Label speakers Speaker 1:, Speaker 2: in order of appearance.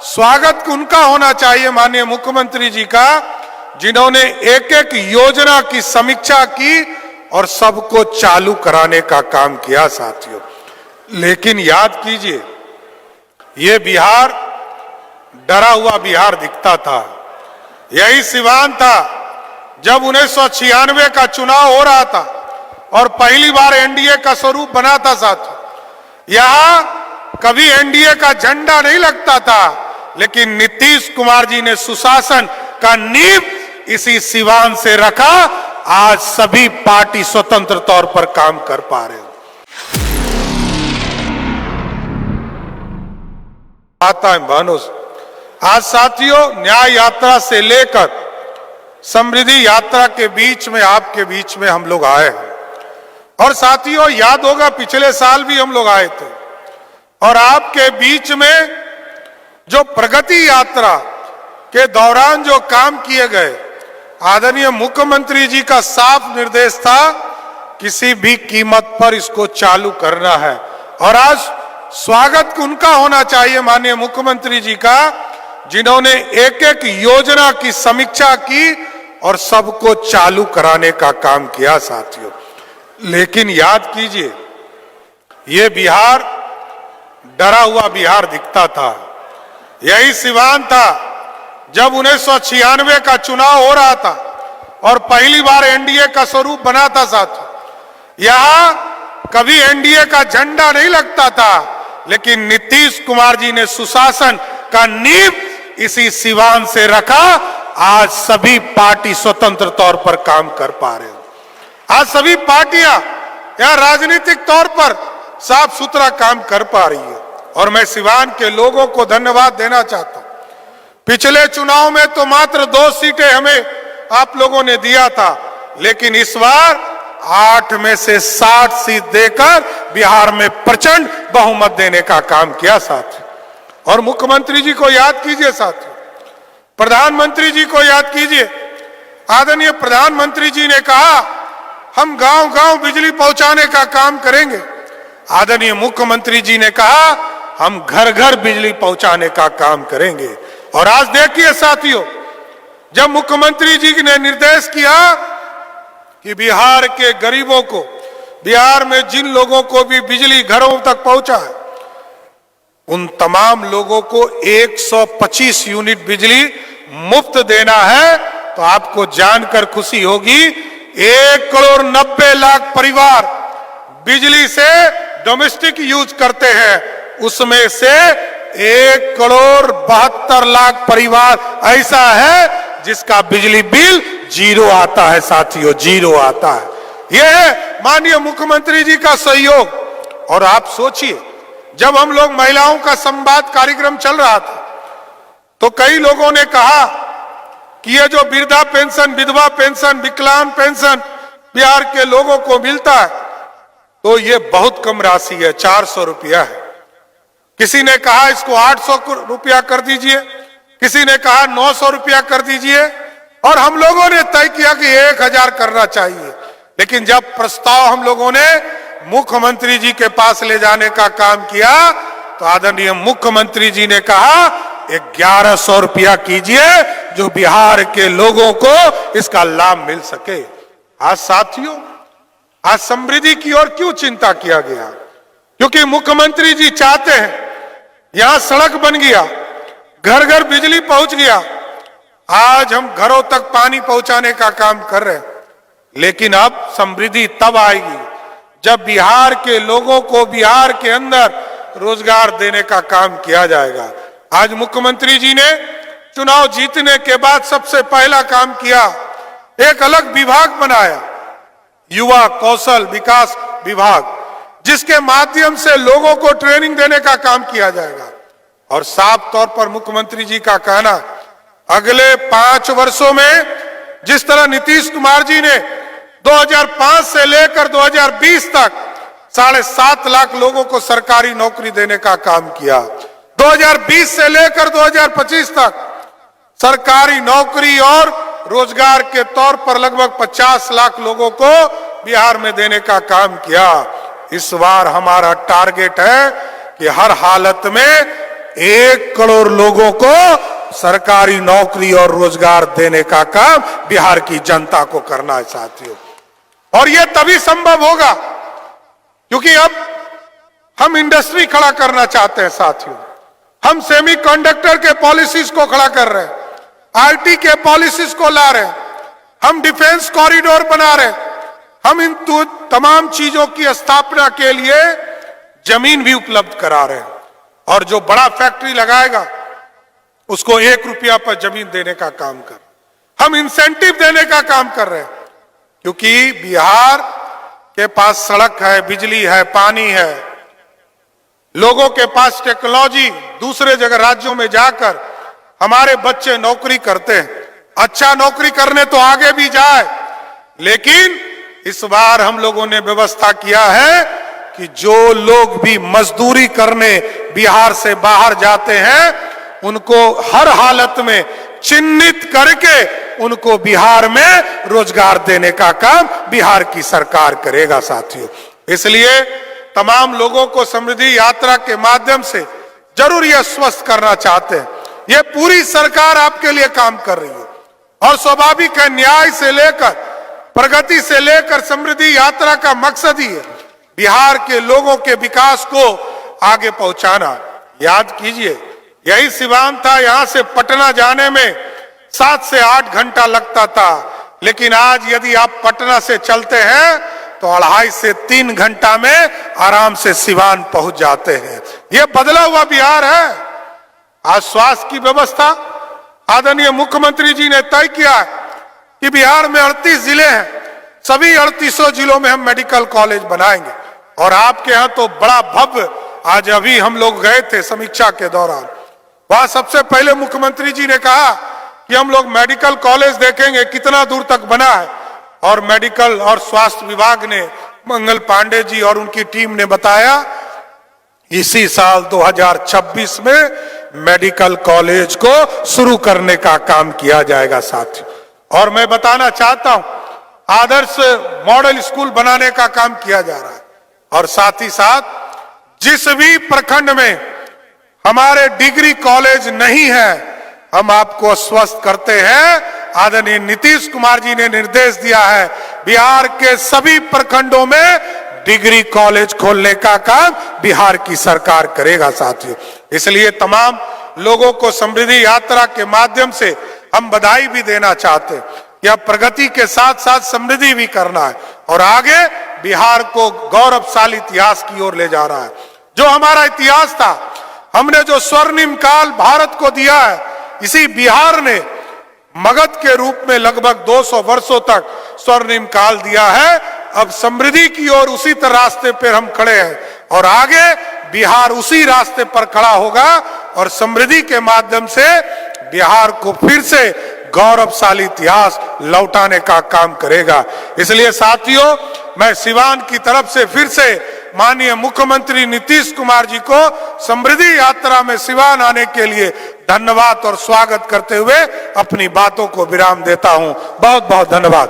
Speaker 1: स्वागत उनका होना चाहिए माननीय मुख्यमंत्री जी का, जिन्होंने एक एक योजना की समीक्षा की और सबको चालू कराने का काम किया साथियों। लेकिन याद कीजिए, ये बिहार डरा हुआ बिहार दिखता था। यही सिवान था जब 1996 का चुनाव हो रहा था और पहली बार एनडीए का स्वरूप बना था साथियों। यहां कभी एनडीए का झंडा नहीं लगता था, लेकिन नीतीश कुमार जी ने सुशासन का नींव इसी सिवान से रखा। आज सभी पार्टी स्वतंत्र तौर पर काम कर पा रहे हो। आता है बहनों, आज साथियों न्याय यात्रा से लेकर समृद्धि यात्रा के बीच में, आपके बीच में हम लोग आए हैं। और साथियों याद होगा, पिछले साल भी हम लोग आए थे और आपके बीच में जो प्रगति यात्रा के दौरान जो काम किए गए, आदरणीय मुख्यमंत्री जी का साफ निर्देश था किसी भी कीमत पर इसको चालू करना है। और आज स्वागत उनका होना चाहिए माननीय मुख्यमंत्री जी का, जिन्होंने एक एक योजना की समीक्षा की और सबको चालू कराने का काम किया साथियों। लेकिन याद कीजिए, ये बिहार डरा हुआ बिहार दिखता था। यही सिवान था जब 1996 का चुनाव हो रहा था और पहली बार एनडीए का स्वरूप बना था साथियों। यहां कभी एनडीए का झंडा नहीं लगता था, लेकिन नीतीश कुमार जी ने सुशासन का नींव इसी सिवान से रखा। आज सभी पार्टी स्वतंत्र तौर पर काम कर पा रहे हो। आज सभी पार्टियां यहां राजनीतिक तौर पर साफ सुथरा काम कर पा रही है और मैं सिवान के लोगों को धन्यवाद देना चाहता हूं। पिछले चुनाव में तो मात्र 2 सीटें हमें आप लोगों ने दिया था, लेकिन इस बार 8 में से 60 सीट देकर बिहार में प्रचंड बहुमत देने का काम किया साथियों। और मुख्यमंत्री जी को याद कीजिए साथियों, प्रधानमंत्री जी को याद कीजिए। आदरणीय प्रधानमंत्री जी ने कहा हम गांव गांव बिजली पहुंचाने का काम करेंगे। आदरणीय मुख्यमंत्री जी ने कहा हम घर घर बिजली पहुंचाने का काम करेंगे। और आज देखिए साथियों, जब मुख्यमंत्री जी ने निर्देश किया कि बिहार के गरीबों को, बिहार में जिन लोगों को भी बिजली घरों तक पहुंचा है, उन तमाम लोगों को 125 यूनिट बिजली मुफ्त देना है, तो आपको जानकर खुशी होगी 1,90,00,000 परिवार बिजली से डोमेस्टिक यूज करते हैं। उसमें से 1,72,00,000 परिवार ऐसा है जिसका बिजली बिल 0 आता है साथियों, 0 आता है। यह है माननीय मुख्यमंत्री जी का सहयोग। और आप सोचिए, जब हम लोग महिलाओं का संवाद कार्यक्रम चल रहा था तो कई लोगों ने कहा कि ये जो वृद्धा पेंशन, विधवा पेंशन, विकलांग पेंशन बिहार के लोगों को मिलता है तो ये बहुत कम राशि है, 400 रुपया है। किसी ने कहा इसको 800 रुपया कर दीजिए, किसी ने कहा 900 रुपया कर दीजिए, और हम लोगों ने तय किया कि 1000 करना चाहिए। लेकिन जब प्रस्ताव हम लोगों ने मुख्यमंत्री जी के पास ले जाने का काम किया तो आदरणीय मुख्यमंत्री जी ने कहा 1100 रुपया कीजिए, जो बिहार के लोगों को इसका लाभ मिल सके। आज साथियों, आज समृद्धि की ओर क्यों चिंता किया गया? क्योंकि मुख्यमंत्री जी चाहते हैं यहां सड़क बन गया, घर घर बिजली पहुंच गया, आज हम घरों तक पानी पहुंचाने का काम कर रहे हैं। लेकिन अब समृद्धि तब आएगी जब बिहार के लोगों को बिहार के अंदर रोजगार देने का काम किया जाएगा। आज मुख्यमंत्री जी ने चुनाव जीतने के बाद सबसे पहला काम किया, एक अलग विभाग बनाया, युवा कौशल विकास विभाग, जिसके माध्यम से लोगों को ट्रेनिंग देने का काम किया जाएगा। और साफ तौर पर मुख्यमंत्री जी का कहना, अगले 5 वर्षों में जिस तरह नीतीश कुमार जी ने 2005 से लेकर 2020 तक 7.5 लाख लोगों को सरकारी नौकरी देने का काम किया, 2020 से लेकर 2025 तक सरकारी नौकरी और रोजगार के तौर पर लगभग 50 लाख लोगों को बिहार में देने का काम किया। इस बार हमारा टारगेट है कि हर हालत में 1 करोड़ लोगों को सरकारी नौकरी और रोजगार देने का काम बिहार की जनता को करना है साथियों। और यह तभी संभव होगा क्योंकि अब हम इंडस्ट्री खड़ा करना चाहते हैं साथियों। हम सेमीकंडक्टर के पॉलिसीज को खड़ा कर रहे हैं, आईटी के पॉलिसीज को ला रहे हैं, हम डिफेंस कॉरिडोर बना रहे हैं, हम इन तमाम चीजों की स्थापना के लिए जमीन भी उपलब्ध करा रहे हैं। और जो बड़ा फैक्ट्री लगाएगा उसको 1 रुपया पर जमीन देने का काम कर, हम इंसेंटिव देने का काम कर रहे हैं क्योंकि बिहार के पास सड़क है, बिजली है, पानी है, लोगों के पास टेक्नोलॉजी, दूसरे जगह राज्यों में जाकर हमारे बच्चे नौकरी करते हैं। अच्छा नौकरी करने तो आगे भी जाए, लेकिन इस बार हम लोगों ने व्यवस्था किया है कि जो लोग भी मजदूरी करने बिहार से बाहर जाते हैं उनको हर हालत में चिन्हित करके उनको बिहार में रोजगार देने का काम बिहार की सरकार करेगा साथियों। इसलिए तमाम लोगों को समृद्धि यात्रा के माध्यम से जरूर यह स्वस्थ करना चाहते हैं। यह पूरी सरकार आपके लिए काम कर रही है और स्वाभाविक है, न्याय से लेकर प्रगति से लेकर समृद्धि यात्रा का मकसद ही है बिहार के लोगों के विकास को आगे पहुंचाना। याद कीजिए, यही सिवान था, यहां से पटना जाने में 7 से 8 घंटा लगता था, लेकिन आज यदि आप पटना से चलते हैं तो 2.5 से 3 घंटा में आराम से सिवान पहुंच जाते हैं। यह बदला हुआ बिहार है। आज स्वास्थ्य की व्यवस्था आदरणीय मुख्यमंत्री जी ने तय किया है कि बिहार में 38 जिले हैं, सभी 38 जिलों में हम मेडिकल कॉलेज बनाएंगे। और आपके यहाँ तो बड़ा भव्य, आज अभी हम लोग गए थे समीक्षा के दौरान, वहां सबसे पहले मुख्यमंत्री जी ने कहा कि हम लोग मेडिकल कॉलेज देखेंगे कितना दूर तक बना है। और मेडिकल और स्वास्थ्य विभाग ने, मंगल पांडे जी और उनकी टीम ने बताया इसी साल 2026 में मेडिकल कॉलेज को शुरू करने का काम किया जाएगा साथियों। और मैं बताना चाहता हूं, आदर्श मॉडल स्कूल बनाने का काम किया जा रहा है। और साथ ही साथ जिस भी प्रखंड में हमारे डिग्री कॉलेज नहीं है, हम आपको आश्वस्त करते हैं, आदरणीय नीतीश कुमार जी ने निर्देश दिया है बिहार के सभी प्रखंडों में डिग्री कॉलेज खोलने का काम बिहार की सरकार करेगा साथियों। इसलिए तमाम लोगों को समृद्धि यात्रा के माध्यम से हम बधाई भी देना चाहते हैं कि अब प्रगति के साथ साथ समृद्धि भी करना है और आगे बिहार को गौरवशाली इतिहास की ओर ले जा रहा है। जो हमारा इतिहास था, हमने जो स्वर्णिम काल भारत को दिया है, इसी बिहार ने मगध के रूप में लगभग 200 वर्षों तक स्वर्णिम काल दिया है। अब समृद्धि की ओर उसी तरह रास्ते पर हम खड़े हैं और आगे बिहार उसी रास्ते पर खड़ा होगा और समृद्धि के माध्यम से बिहार को फिर से गौरवशाली इतिहास लौटाने का काम करेगा। इसलिए साथियों, मैं सिवान की तरफ से फिर से माननीय मुख्यमंत्री नीतीश कुमार जी को समृद्धि यात्रा में सिवान आने के लिए धन्यवाद और स्वागत करते हुए अपनी बातों को विराम देता हूं। बहुत बहुत धन्यवाद।